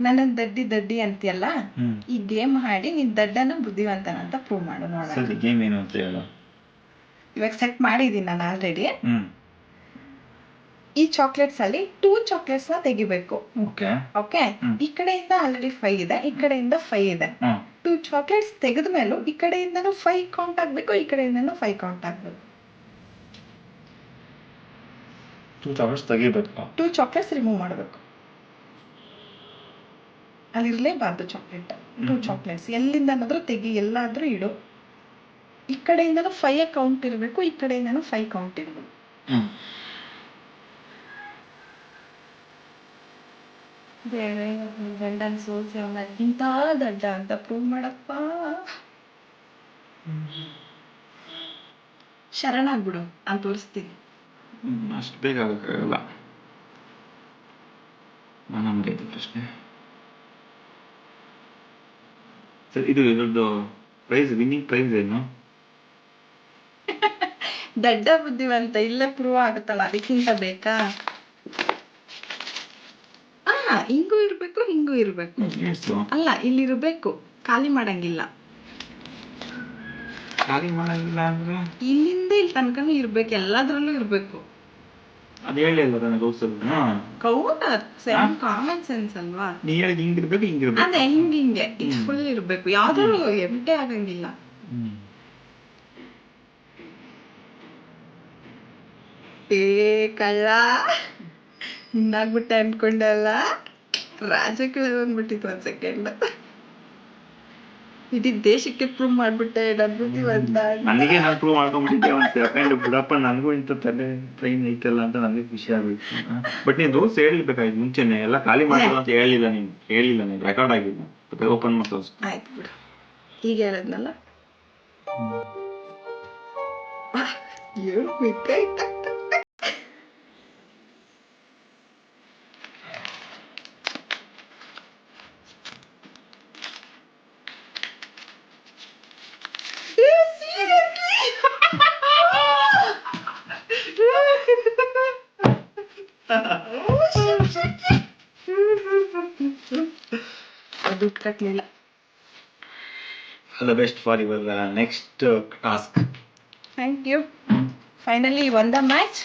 ನನ್ನ ದಡ್ಡಿ ಅಂತೀಯಲ್ಲ, ಈ ಗೇಮ್ ಆಡಿ ನೀನ್ ದಡ್ಡನ ಬುದ್ಧಿವಂತನ ಅಂತ ಪ್ರೂವ್ ಮಾಡು ನೋಡೋಣ. ಸರಿ, ಗೇಮ್ ಏನು ಅಂತ ಹೇಳು. ಇವಾಗ ಸೆಟ್ ಮಾಡಿದೀನಿ ನಾನು ಆಲ್ರೆಡಿ. ಈ ಚಾಕ್ಲೇಟ್ಸ್ ಅಲ್ಲಿ 2 ಚಾಕ್ಲೇಟ್ಸ್ ನ ತೆಗಿಬೇಕು. ಓಕೆ, ಈ ಕಡೆಯಿಂದ ಆಲ್ರೆಡಿ 5 ಇದೆ, ಈ ಕಡೆಯಿಂದ 5 ಇದೆ. 2 ಚಾಕ್ಲೇಟ್ಸ್ ತೆಗೆದ ಮೇಲೂ ಈ ಕಡೆಯಿಂದನೂ 5 ಕೌಂಟ್ ಆಗ್ಬೇಕು, ಈ ಕಡೆಯಿಂದನೂ 5 ಕೌಂಟ್ ಆಗ್ಬೇಕು. 2 ಚಾಕ್ಲೇಟ್ಸ್ ತೆಗಿಬೇಕು. 2 ಚಾಕ್ಲೇಟ್ಸ್ ರಿಮೂವ್ ಮಾಡಬೇಕು. ಅಲ್ಲಿರ್ಲೇಬಾರ್ದು ಚಾಕ್ಲೇಟ್. 2 ಚಾಕ್ಲೇಟ್ಸ್ ಎಲ್ಲಿಂದನಾದ್ರೂ ತೆಗಿ, ಎಲ್ಲಾದ್ರೂ ಇಡು. ಈ ಕಡೆಯಿಂದನೂ 5 ಕೌಂಟ್ ಇರಬೇಕು, ಈ ಕಡೆಯಿಂದನೂ 5 ಕೌಂಟ್ ಇರಬೇಕು. ಗಂಡನ್ ಸೋಲ್ಸಿ ಅವನ ಇಂಥ ದಡ್ಡ ಅಂತ ಪ್ರೂವ್ ಮಾಡಪ್ಪ. ಶರಣಾಗ್ಬಿಡು, ನಾನು ತೋರಿಸ್ತೀನಿ. ಅಷ್ಟು ಬೇಗ ಆಗೋಕ್ಕಾಗಲ್ಲ. ನಮ್ಗೆ ಇದು ಪ್ರಶ್ನೆ. ಸರ್, ಇದು ಇದ್ರದ್ದು ಪ್ರೈಸ್, ವಿನ್ನಿಂಗ್ ಪ್ರೈಸ್ ಏನು? ದಡ್ಡ ಬುದ್ಧಿವಂತ ಇಲ್ಲೇ ಪ್ರೂವ್ ಆಗುತ್ತಲ್ಲ, ಅದಕ್ಕಿಂತ ಬೇಕಾ? ಹಿಂಗೂ ಇರ್ಬೇಕು, ಹಿಂಗೂ ಇರ್ಬೇಕು. ಅಲ್ಲ, ಇಲ್ಲಿರ್ಬೇಕು, ಖಾಲಿ ಮಾಡಂಗಿಲ್ಲ. ಖಾಲಿ ಮಾಡಂಗಿಲ್ಲ ಅಂದ್ರೆ ಇಲ್ಲಿಂದ ಇಲ್ಲಿ ತನಕನೂ ಇರ್ಬೇಕು, ಎಲ್ಲಾದ್ರಲ್ಲೂ ಇರ್ಬೇಕು. ಅದು ಹೇಳಿಲ್ಲ ನನಗೆ ಗೌಸಲ್. ಕಾಮನ್ ಸೆನ್ಸ್ ಅಲ್ವಾ? ನೀ ಹೇಳಿದ ಹಿಂಗಿರ್ಬೇಕು, ಹಿಂಗಿರ್ಬೇಕು. ಅದೇ ಹಿಂಗೆ ಫುಲ್ ಇರ್ಬೇಕು, ಯಾವ್ದಾದ್ರು ಎಂಟೇ ಆಗಂಗಿಲ್ಲ. ಕಳ್ಳ ಹಿಂದಾಗ್ಬಿಟ್ಟೆ ಅನ್ಕೊಂಡಲ್ಲ, ರಾಜಕೀಯ ಬಂದ್ಬಿಟ್ಟಿತ್ತು. 1 ಸೆಕೆಂಡ್ ಇಡೀ ದೇಶಕ್ಕೆ ಪ್ರೂವ್ ಮಾಡ್ಬಿಟ್ಟೆ ನನ್ನ ಬುದ್ಧಿವಂತ. ನನಗೆ ನಾನು ಪ್ರೂವ್ ಮಾಡ್ಕೊಂಡ್ಬಿಟ್ಟಿದ್ದೆ 1 ಸೆಕೆಂಡ್ ಬಿಡಪ್ಪ, ನನಗೂ ಇಂಥ ತಲೆ ಟ್ರೈನ್ ಐತಲ್ಲ ಅಂತ ನನಗೆ ಖುಷಿ ಆಗ್ಬೇಕು. ಬಟ್ ನೀನು ರೂಲ್ಸ್ ಹೇಳಿರ್ಬೇಕಾಯ್ತು ಮುಂಚೆನೆ, ಎಲ್ಲ ಖಾಲಿ ಮಾಡೋದು ಅಂತ ಹೇಳಿಲ್ಲ ನೀನು ರೆಕಾರ್ಡ್ ಆಗಿಲ್ಲ. ಓಪನ್ ಮಾಡಿ ತೋರಿಸು. ಆಯ್ತು ಬಿಡು, ಈಗ ಹೇಳದ್ನಲ್ಲ. ಹೇಳ್ಬೇಕಾಯ್ತಾ? ಅದು ಕಟ್ಲಿಲ್ಲ. All the best for your next task. Thank you. Finally won the match.